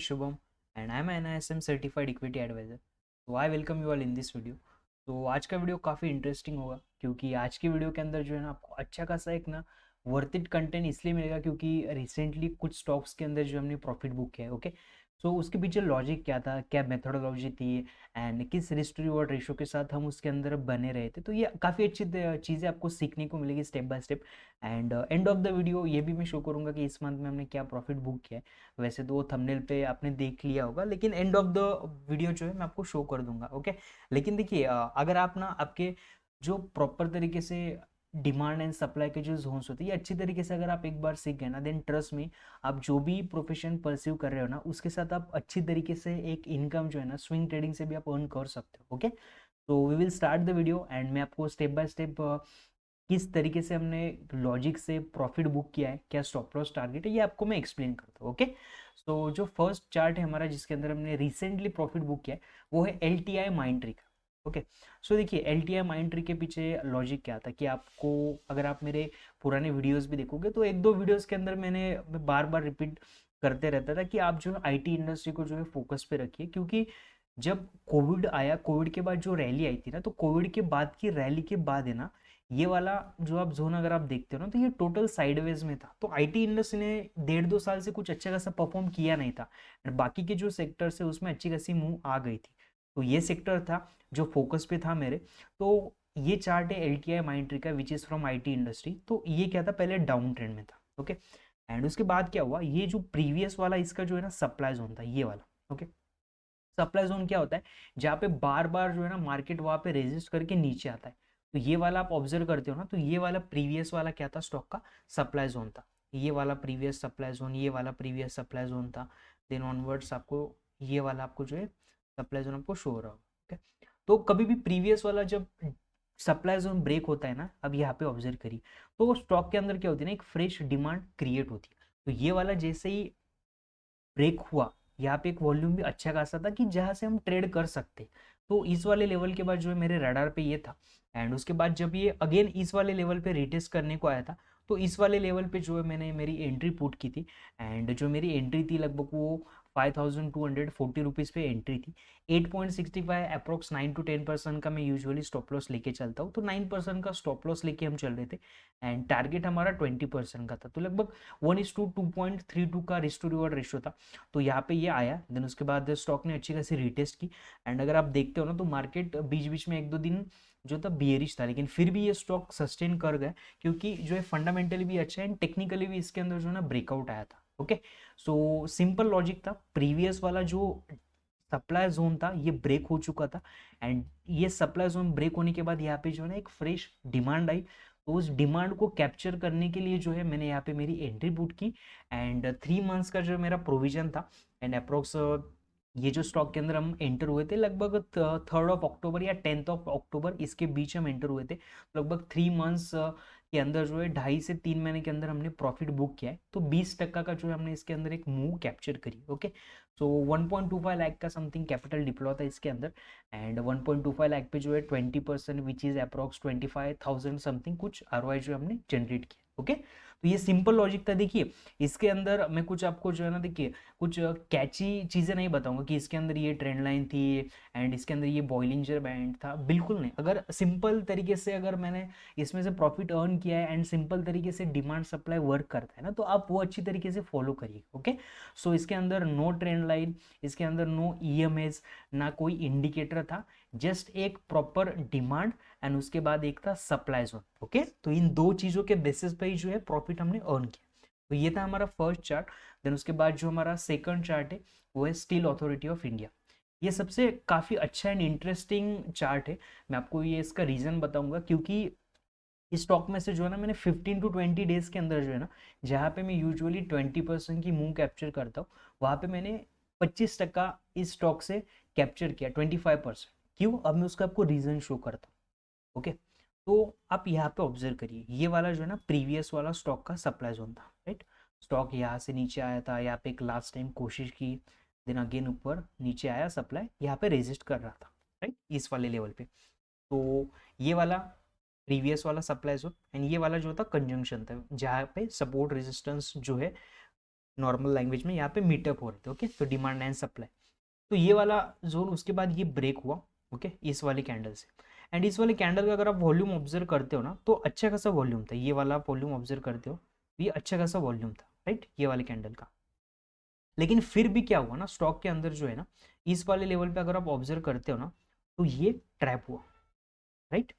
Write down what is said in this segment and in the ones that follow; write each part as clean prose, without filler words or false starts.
is Shubham and I am an ISM certified equity advisor. So I welcome you all in this video. तो आज का video काफ़ी interesting होगा क्योंकि आज की वीडियो के अंदर जो है ना आपको अच्छा खासा एक ना वर्थ इट कंटेंट इसलिए मिलेगा क्योंकि रिसेंटली कुछ स्टॉक्स के अंदर जो हमने प्रॉफिट बुक किया है। ओके, सो उसके पीछे लॉजिक क्या था, क्या मेथोडोलॉजी थी एंड किस रिस्क रिवॉर्ड रेशो के साथ हम उसके अंदर बने रहे थे। तो ये काफ़ी अच्छी चीज़ें आपको सीखने को मिलेगी step by step. And end of the video ये भी मैं शो करूँगा कि इस मंथ में हमने क्या प्रॉफिट बुक किया है। वैसे तो थंबनेल पे आपने देख लिया होगा, लेकिन एंड ऑफ द वीडियो जो है मैं आपको शो कर दूंगा। ओके, लेकिन देखिए अगर आप ना आपके जो प्रॉपर तरीके से डिमांड एंड सप्लाई के जो जोन्स होते हैं ये अच्छी तरीके से अगर आप एक बार सीख गए ना, देन ट्रस्ट में आप जो भी प्रोफेशन परस्यू कर रहे हो ना उसके साथ आप अच्छी तरीके से एक इनकम जो है ना स्विंग ट्रेडिंग से भी आप अर्न कर सकते हो। ओके, तो we will start the video and मैं आपको स्टेप बाय स्टेप किस तरीके से हमने लॉजिक से प्रॉफिट बुक किया है, क्या स्टॉप लॉस टारगेट है, ये आपको मैं एक्सप्लेन करता हूँ। ओके, तो जो फर्स्ट चार्ट है हमारा जिसके अंदर हमने रिसेंटली प्रॉफिट बुक किया है वो है L T I Mindtree का। ओके, सो देखिए L T I mind tree के पीछे लॉजिक क्या था कि आपको अगर आप मेरे पुराने वीडियोस भी देखोगे तो एक दो वीडियोस के अंदर मैंने बार बार रिपीट करते रहता था कि आप जो है आईटी इंडस्ट्री को जो है फोकस पे रखिए, क्योंकि जब कोविड आया, कोविड के बाद जो रैली आई थी ना, तो कोविड के बाद की रैली के बाद है ना ये वाला जो आप जोन अगर आप देखते हो ना तो ये टोटल साइडवेज में था। तो आईटी इंडस्ट्री ने 1.5-2 साल से कुछ अच्छा खासा परफॉर्म किया नहीं था और बाकी के जो सेक्टर्स है उसमें अच्छी खासी मूव आ गई थी। तो ये सेक्टर था जो फोकस पे था मेरे। तो ये चार्ट है L T I Mindtree का which is from IT industry. तो ये क्या था, पहले डाउन ट्रेंड में था। ओके, एंड उसके बाद क्या हुआ, ये जो प्रीवियस वाला इसका जो है ना सप्लाई जोन था ये वाला। ओके, सप्लाई जोन क्या होता है, जहाँ पे बार बार जो है ना मार्केट वहाँ पे रेजिस्ट करके नीचे आता है। तो ये वाला आप ऑब्जर्व करते हो ना, तो ये वाला प्रीवियस वाला क्या था स्टॉक का सप्लाई जोन था। ये वाला प्रीवियस सप्लाई जोन, ये वाला प्रीवियस सप्लाई जोन था। देन ऑनवर्ड्स आपको ये वाला आपको जो है सप्लाई जोन आपको शो हो रहा होगा। ओके, तो कभी भी प्रीवियस वाला जब सप्लाई जोन ब्रेक होता है ना, अब यहाँ पे ऑब्जर्व करिए, तो स्टॉक के अंदर क्या होती है ना, एक फ्रेश डिमांड क्रिएट होती है। तो ये वाला जैसे ही ब्रेक हुआ, यहाँ पे एक वॉल्यूम भी अच्छा खासा था कि जहाँ से हम ट्रेड कर सकते। तो इस वाले लेवल के बाद जो है मेरे रडार पे ये था। एंड उसके बाद जब ये अगेन इस वाले लेवल पे रिटेस्ट करने को आया था, तो इस वाले लेवल पे जो है मैंने मेरी एंट्री पुट की थी। एंड जो मेरी एंट्री थी लगभग वो 5240 रुपीज़ पे एंट्री थी। 8.65 अप्रोक्स 9 to 10% का मैं यूजुअली स्टॉप लॉस लेके चलता हूँ, तो 9% का स्टॉप लॉस लेके हम चल रहे थे। एंड टारगेट हमारा 20% का था, तो लगभग 1:2.32 का रिस्क टू रिवॉर्ड रेशो था। तो यहाँ पे ये आया, देन उसके बाद स्टॉक ने अच्छी खासी रिटेस्ट की। एंड अगर आप देखते हो ना तो मार्केट बीच बीच में एक दो दिन जो था बियरिश था, लेकिन फिर भी ये स्टॉक सस्टेन कर गए क्योंकि जो है फंडामेंटली भी अच्छा है एंड टेक्निकली भी इसके अंदर जो है ना ब्रेकआउट आया था। ओके, सो सिंपल लॉजिक था, प्रीवियस वाला जो सप्लाई जोन था ये ब्रेक हो चुका था। एंड ये सप्लाई जोन ब्रेक होने के बाद यहाँ पे जो है ना एक फ्रेश डिमांड आई। तो उस डिमांड को कैप्चर करने के लिए जो है मैंने यहाँ पे मेरी एंट्री पुट की। एंड 3 मंथ्स का जो मेरा प्रोविजन था। एंड अप्रोक्स ये जो स्टॉक के अंदर हम एंटर हुए थे लगभग 3rd of October या 10th of October, इसके बीच हम एंटर हुए थे। लगभग 3 मंथ्स के अंदर जो है 2.5 से 3 महीने के अंदर हमने प्रॉफिट बुक किया है। तो 20% का जो है हमने इसके अंदर एक मूव कैप्चर करी। ओके, सो 1.25 लाख का समथिंग कैपिटल डिप्लॉय था इसके अंदर। एंड 1.25 लाख पे जो है 20% विच इज अप्रोक्स 25,000 समथिंग कुछ आरओआई जो हमने जनरेट किया। ओके, तो ये सिंपल लॉजिक था। देखिए इसके अंदर मैं कुछ आपको जो है ना, देखिए कुछ कैची चीज़ें नहीं बताऊंगा कि इसके अंदर ये ट्रेंड लाइन थी एंड इसके अंदर ये बॉइलिंजर बैंड था, बिल्कुल नहीं। अगर सिंपल तरीके से अगर मैंने इसमें से प्रॉफिट अर्न किया है एंड सिंपल तरीके से डिमांड सप्लाई वर्क करता है ना, तो आप वो अच्छी तरीके से फॉलो करिए। ओके, सो इसके अंदर नो ट्रेंड लाइन, इसके अंदर नो ईएमएस, ना कोई इंडिकेटर था, जस्ट एक प्रॉपर डिमांड एंड उसके बाद एक था सप्लाई जोन। ओके, तो इन दो चीज़ों के बेसिस पे ही जो है प्रॉफिट हमने अर्न किया। तो ये था हमारा फर्स्ट चार्ट। देन उसके बाद जो हमारा सेकंड चार्ट है वो है स्टील अथॉरिटी ऑफ इंडिया। ये सबसे काफ़ी अच्छा एंड इंटरेस्टिंग चार्ट है। मैं आपको ये इसका रीज़न बताऊंगा क्योंकि इस स्टॉक में से जो है ना मैंने 15 to 20 डेज के अंदर जो है ना, जहाँ पे मैं यूजुअली 20% की मूव कैप्चर करता हूँ, वहाँ पे मैंने 25% इस स्टॉक से कैप्चर किया, 25%। क्यों, अब मैं उसका आपको रीज़न शो करता हूँ। ओके, तो आप यहाँ पे ऑब्जर्व करिए, ये वाला जो है ना प्रीवियस वाला स्टॉक का सप्लाई जोन था। राइट, स्टॉक यहाँ से नीचे आया था, यहाँ पे एक लास्ट टाइम कोशिश की, देन अगेन ऊपर नीचे आया, सप्लाई यहाँ पे रेजिस्ट कर रहा था। राइट, इस वाले लेवल पे। तो ये वाला प्रीवियस वाला सप्लाई जोन एंड ये वाला जो था कंजंक्शन था, जहाँ पे सपोर्ट रेजिस्टेंस जो है नॉर्मल लैंग्वेज में यहाँ पे मीटअप हो रहे थे। ओके, तो डिमांड एंड सप्लाई, तो ये वाला जोन, उसके बाद ये ब्रेक हुआ। ओके, इस वाली कैंडल से, एंड इस वाले कैंडल का अगर आप वॉल्यूम ऑब्जर्व करते हो ना तो अच्छा खासा वॉल्यूम था, ये वाला वॉल्यूम ऑब्जर्व करते हो, ये अच्छा खासा वॉल्यूम था, राइट, ये वाले कैंडल का। लेकिन फिर भी क्या हुआ ना, स्टॉक के अंदर जो है ना, इस वाले लेवल पे अगर आप ऑब्जर्व करते हो ना, तो ये ट्रैप हुआ, राइट।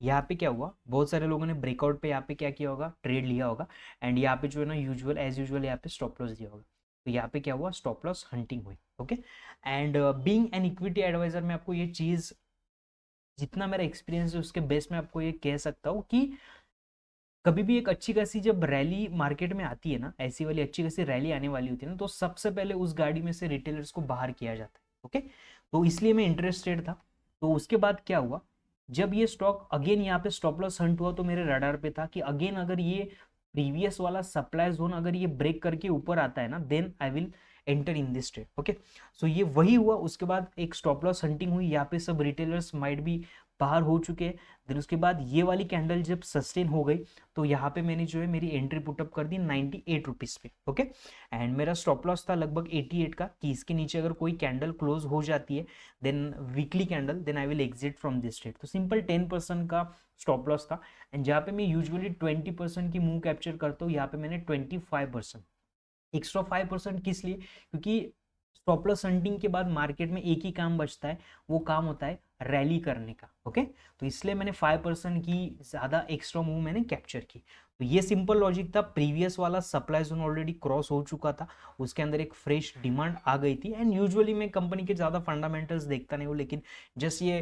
यहाँ पे क्या हुआ, बहुत सारे लोगों ने ब्रेकआउट पे यहाँ पे क्या किया होगा, ट्रेड लिया होगा, एंड यहाँ पे जो है ना यूजुअल एज यूजुअल यहाँ पे स्टॉप लॉस दिया होगा। तो यहाँ पे क्या हुआ, स्टॉप लॉस हंटिंग हुई। Okay, and being an equity advisor मैं आपको ये चीज, जितना मेरा एक्सपीरियंस है उसके बेस में आपको ये कह सकता हूँ कि कभी भी एक अच्छी खासी जब रैली मार्केट में आती है ना, ऐसी वाली अच्छी खासी रैली आने वाली होती है ना, तो सबसे पहले उस गाड़ी में से रिटेलर्स को बाहर किया जाता है। ओके, तो इसलिए मैं इंटरेस्टेड था। तो उसके बाद क्या हुआ, जब ये स्टॉक अगेन यहाँ पे स्टॉप लॉस हंट हुआ, तो मेरे रडार पे था कि अगेन अगर ये प्रीवियस वाला सप्लाई जोन अगर ये ब्रेक करके ऊपर आता है ना, then I will enter in this trade. Okay, so ये वही हुआ। उसके बाद एक स्टॉप लॉस हंटिंग हुई, यहाँ पे सब रिटेलर्स माइट भी बाहर हो चुके हैं। देन उसके बाद ये वाली कैंडल जब सस्टेन हो गई, तो यहाँ पे मैंने जो है मेरी एंट्री पुटअप कर दी 98 रुपीज पे। ओके, एंड मेरा स्टॉप लॉस था लगभग 88 का, कि इसके नीचे अगर कोई कैंडल क्लोज हो जाती है, then weekly candle, then I will exit from this trade. तो सिंपल 10% का स्टॉप लॉस था। एंड जहाँ पे मैं यूजुअली 20% की मूव कैप्चर करता हूँ, यहाँ पे मैंने 25%, एक्स्ट्रा 5% किस लिए, क्योंकि स्टॉप लॉस हंटिंग के बाद मार्केट में एक ही काम बचता है, वो काम होता है रैली करने का। ओके, तो इसलिए मैंने 5% की ज्यादा एक्स्ट्रा मूव मैंने कैप्चर की। तो ये सिंपल लॉजिक था, प्रीवियस वाला सप्लाई जोन ऑलरेडी क्रॉस हो चुका था, उसके अंदर एक फ्रेश डिमांड आ गई थी। एंड यूजुअली मैं कंपनी के ज्यादा फंडामेंटल्स देखता नहीं हूँ, लेकिन जस्ट ये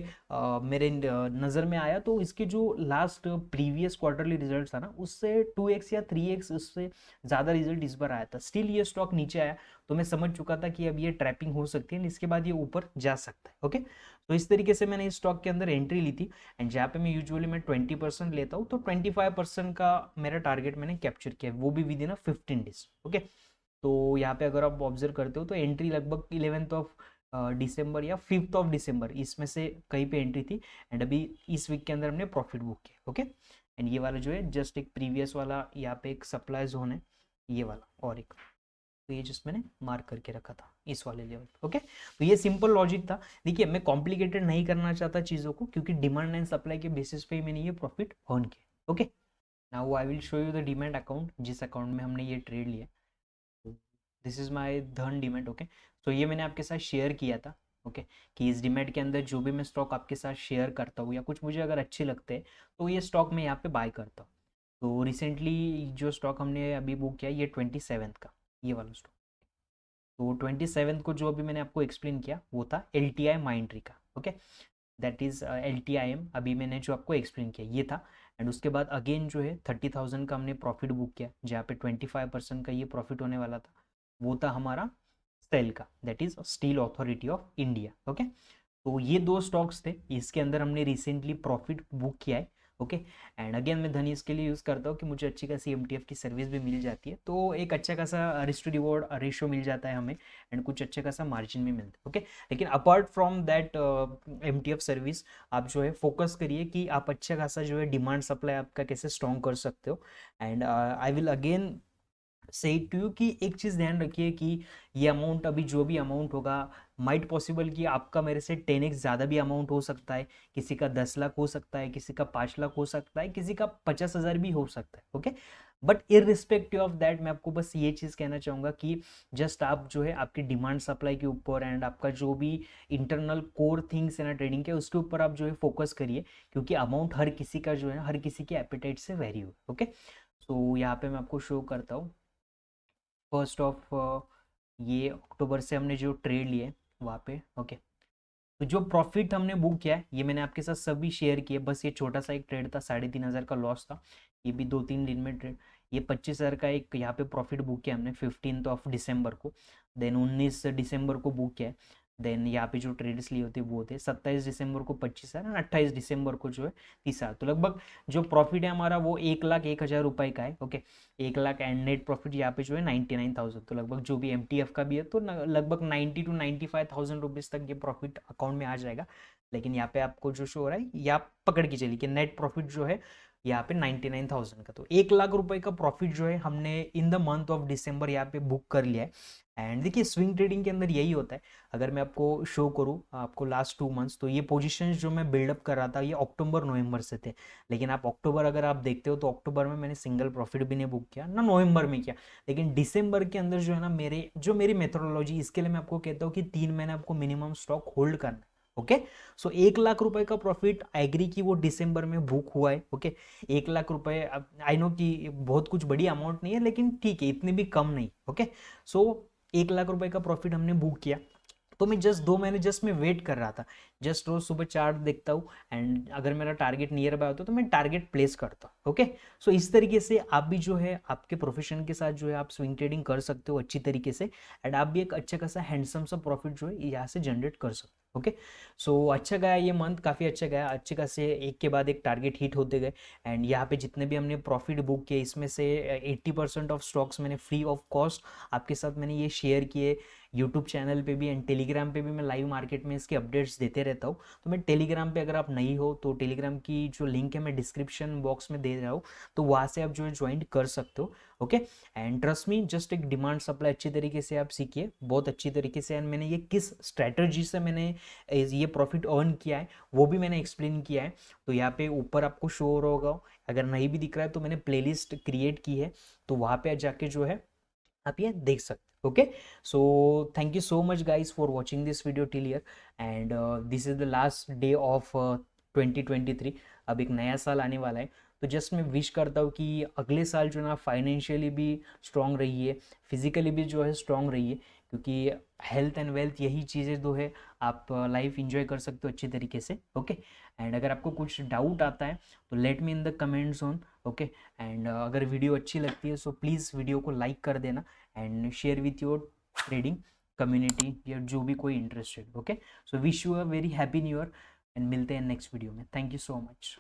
मेरे नज़र में आया, तो इसके जो लास्ट प्रीवियस क्वार्टरली रिजल्ट था ना, उससे 2x या 3x उससे ज़्यादा रिजल्ट इस बार आया था। स्टिल ये स्टॉक नीचे आया, तो मैं समझ चुका था कि अब ये ट्रैपिंग हो सकती है, इसके बाद ये ऊपर जा सकता है। ओके, तो इस तरीके से मैंने इस स्टॉक के अंदर एंट्री ली थी। एंड जहाँ पे मैं यूजुअली मैं 20% लेता हूँ, तो 25% का मेरा टारगेट मैंने कैप्चर किया, वो भी विद इन 15 डेज। ओके, तो यहाँ पे अगर आप ऑब्जर्व करते हो, तो एंट्री लगभग 11th ऑफ दिसंबर या 5th ऑफ दिसंबर, इसमें से कहीं पे एंट्री थी। एंड अभी इस वीक के अंदर हमने प्रॉफिट बुक किया। ओके, एंड ये वाला जो है जस्ट एक प्रीवियस वाला यहाँ पे एक सप्लाई जोन है, ये वाला, और एक, तो ये जिस मैंने मार्क करके रखा था इस वाले लेवल। ओके, तो ये सिंपल लॉजिक था। देखिए, मैं कॉम्प्लिकेटेड नहीं करना चाहता चीज़ों को, क्योंकि डिमांड एंड सप्लाई के बेसिस पे ही मैंने ये प्रॉफिट अर्न किया। Okay, now I will show you the demat account, जिस अकाउंट में हमने ये ट्रेड लिया। दिस इज माय धन डीमैट। ओके, तो ये मैंने आपके साथ शेयर किया था। ओके, कि इस डीमैट के अंदर जो भी मैं स्टॉक आपके साथ शेयर करता हूँ, या कुछ मुझे अगर अच्छे लगते हैं, तो ये स्टॉक मैं यहाँ पे बाय करता हूँ। तो रिसेंटली जो स्टॉक हमने अभी बुक किया, ये 27th का, ये वाला स्टॉक। तो 27th को जो अभी मैंने आपको एक्सप्लेन किया, वो था एल टी आई माइंड्री का। ओके, दैट इज LTIM, अभी मैंने जो आपको एक्सप्लेन किया ये था। एंड उसके बाद अगेन जो है 30,000 का हमने प्रॉफिट बुक किया, जहाँ पे 25% का ये प्रॉफिट होने वाला था, वो था हमारा सेल का, that is steel authority of India. Okay, तो ये दो स्टॉक्स थे, इसके अंदर हमने रिसेंटली प्रॉफिट बुक किया है। ओके, एंड अगेन मैं धनी इसके लिए यूज़ करता हूँ कि मुझे अच्छी खासी MTF की सर्विस भी मिल जाती है, तो एक अच्छा खासा रिस्क टू रिवॉर्ड रेशो मिल जाता है हमें, एंड कुछ अच्छा खासा मार्जिन भी मिलता है। ओके, लेकिन apart from that MTF service, आप जो है फोकस करिए कि आप अच्छा खासा जो है डिमांड सप्लाई आपका कैसे स्ट्रॉन्ग कर सकते हो। एंड आई विल अगेन से टू यू कि एक चीज़ ध्यान रखिए कि ये अमाउंट, अभी जो भी अमाउंट होगा, माइट पॉसिबल कि आपका मेरे से 10x ज़्यादा भी अमाउंट हो सकता है, किसी का 10 लाख हो सकता है, किसी का 5 लाख हो सकता है, किसी का 50,000 भी हो सकता है। Okay, but irrespective of that, मैं आपको बस ये चीज़ कहना चाहूँगा कि जस्ट आप जो है आपकी डिमांड सप्लाई के ऊपर, एंड आपका जो भी इंटरनल कोर थिंग्स है ना ट्रेडिंग के, उसके ऊपर आप जो है फोकस करिए, क्योंकि अमाउंट हर किसी का जो है हर किसी के एपिटाइट से वेरी हो। ओके, सो यहाँ पे मैं आपको शो करता हूँ 1st ऑफ ये अक्टूबर से हमने जो ट्रेड लिए वहाँ पे। ओके, तो जो प्रॉफिट हमने बुक किया है, ये मैंने आपके साथ सभी शेयर किए, बस ये छोटा सा एक ट्रेड था, 3,500 का लॉस था, ये भी 2-3 दिन में ट्रेड। ये 25,000 का एक यहाँ पे प्रॉफिट बुक किया हमने 15th ऑफ दिसंबर को, देन 19 दिसंबर को बुक किया है। देन यहाँ पे जो ट्रेड्स लिए होते वो थे 27 दिसंबर को 25,000, 28 दिसंबर को जो है 30,000। तो लगभग जो प्रॉफिट है हमारा वो 1,01,000 रुपए का है। Okay, 1 lakh, and net profit यहाँ पे जो है 99,000। तो लगभग जो भी MTF का भी है, तो लगभग 90,000 to 95,000 रुपीज़ तक ये प्रॉफिट अकाउंट में आ जाएगा। लेकिन यहाँ पे आपको जो शो हो रहा है, या पकड़ के चलिए कि नेट प्रॉफिट जो है यहाँ पे 99,000 का। तो 1 लाख रुपए का प्रॉफिट जो है हमने in the month of December यहाँ पे बुक कर लिया है। एंड देखिए स्विंग ट्रेडिंग के अंदर यही होता है, अगर मैं आपको शो करूँ आपको लास्ट 2 मंथ्स, तो ये पोजीशंस जो मैं बिल्डअप कर रहा था ये अक्टूबर नवंबर से थे। लेकिन आप अक्टूबर अगर आप देखते हो तो अक्टूबर में मैंने सिंगल प्रॉफिट भी नहीं बुक किया ना, नवंबर में किया। लेकिन दिसंबर के अंदर जो है ना मेरी मेथोडोलॉजी, इसके लिए मैं आपको कहता हूँ कि 3 महीने आपको मिनिमम स्टॉक होल्ड करना है। ओके, सो 1 लाख रुपए का प्रॉफिट एग्री की वो दिसंबर में बुक हुआ है। ओके, 1 लाख रुपए, आई नो कि बहुत कुछ बड़ी अमाउंट नहीं है, लेकिन ठीक है, इतनी भी कम नहीं। ओके, सो 1 लाख रुपए का प्रॉफिट हमने बुक किया। तो मैं जस्ट 2 महीने जस्ट मैं वेट कर रहा था, जस्ट रोज सुबह चार्ट देखता हूँ, एंड अगर मेरा टारगेट नियर बाय होता है तो मैं टारगेट प्लेस करता हूँ। ओके, सो इस तरीके से आप भी जो है आपके प्रोफेशन के साथ जो है आप स्विंग ट्रेडिंग कर सकते हो अच्छी तरीके से, एंड आप भी एक अच्छा खासा हैंडसम सा प्रॉफिट जो है यहाँ से जनरेट कर सकते हो। ओके, सो अच्छा गया ये मंथ, काफ़ी अच्छा गया, अच्छे खासे एक के बाद एक टारगेट हिट होते गए। एंड यहाँ पे जितने भी हमने प्रॉफिट बुक किए इसमें से 80% ऑफ स्टॉक्स मैंने फ्री ऑफ कॉस्ट आपके साथ मैंने ये शेयर किए। यूट्यूब चैनल पे भी एंड टेलीग्राम पे भी मैं लाइव मार्केट में इसके अपडेट्स देते रहता हूँ। तो मैं टेलीग्राम पे अगर आप नहीं हो तो टेलीग्राम की जो लिंक है मैं डिस्क्रिप्शन बॉक्स में दे रहा हूँ, तो वहाँ से आप जो है ज्वाइन कर सकते हो। Okay, and trust me, just एक डिमांड सप्लाई अच्छी तरीके से आप सीखिए, बहुत अच्छी तरीके से। एंड मैंने ये किस स्ट्रैटेजी से मैंने ये प्रॉफिट अर्न किया है वो भी मैंने एक्सप्लेन किया है। तो यहाँ पे ऊपर आपको शो हो रहा होगा, अगर नहीं भी दिख रहा है तो मैंने प्लेलिस्ट क्रिएट की है, तो वहाँ पे जाके जो है आप ये देख सकते हो। Okay, so thank you so much guys for watching this video till year, and this is the last day of 2023। अब एक नया साल आने वाला है, तो जस्ट मैं विश करता हूँ कि अगले साल जो है ना फाइनेंशियली भी स्ट्रांग रहिए, फिजिकली भी जो है स्ट्रांग रहिए, क्योंकि हेल्थ एंड वेल्थ यही चीज़ें जो है आप लाइफ इंजॉय कर सकते हो अच्छी तरीके से। ओके, एंड अगर आपको कुछ डाउट आता है तो let me in the comments on. Okay, and अगर वीडियो अच्छी लगती है सो प्लीज़ वीडियो को लाइक कर देना and share with your trading community या जो भी कोई interested. Okay, so wish you a very happy new year, and मिलते हैं नेक्स्ट वीडियो में। Thank you so much.